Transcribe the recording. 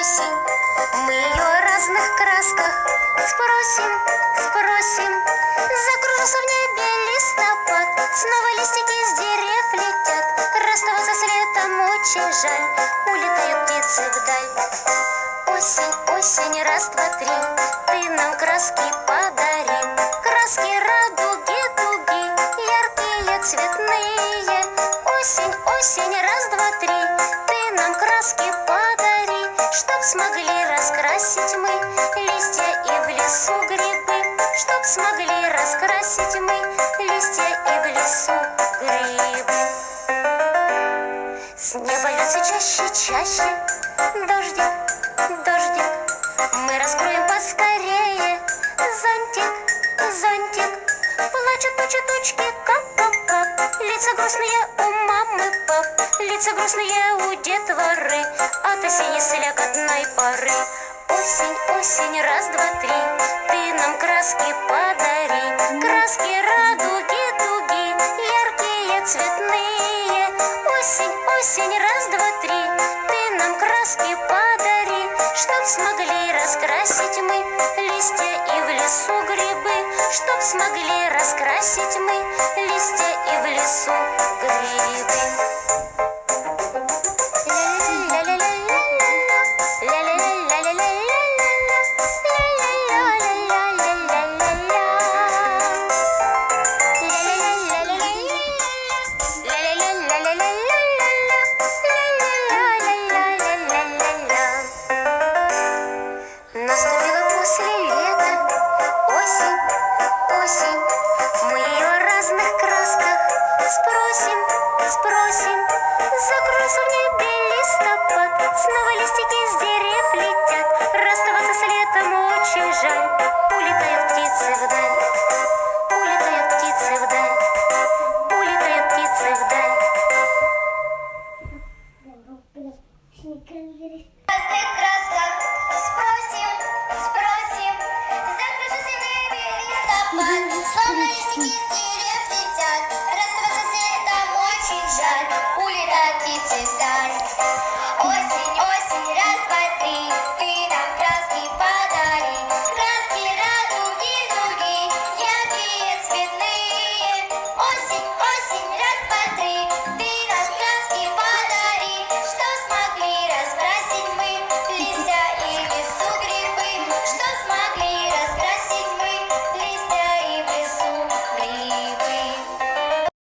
осень, мы ее о разных красках спросим, спросим. Закружился в небе листопад, снова листики с дерев летят. Расставаться с летом очень жаль, улетают птицы вдаль. Осень, осень, раз, два, три, ты нам краски подари. Краски радуги, дуги, яркие, цветные. Осень, осень, раз, два, три, ты нам краски подари, чтоб смогли раскрасить мы листья и в лесу грибы, чтоб смогли раскрасить мы листья и в лесу грибы. С неба льется чаще, чаще дождик, дождик. Мы раскроем поскорее зонтик, зонтик. Плачут тучи, тучки, кап-кап-кап. Лица грустные у мамы, пап, лица грустные у детворы от осени слякотной поры. Осень, осень, раз, два, три, ты нам краски подари. Краски радуги, дуги, яркие, цветные. Осень, осень, раз, два, три, ты нам краски подари, чтоб смогли раскрасить мы листья и в лесу грибы, чтоб смогли раскрасить мы листья и в лесу грибы.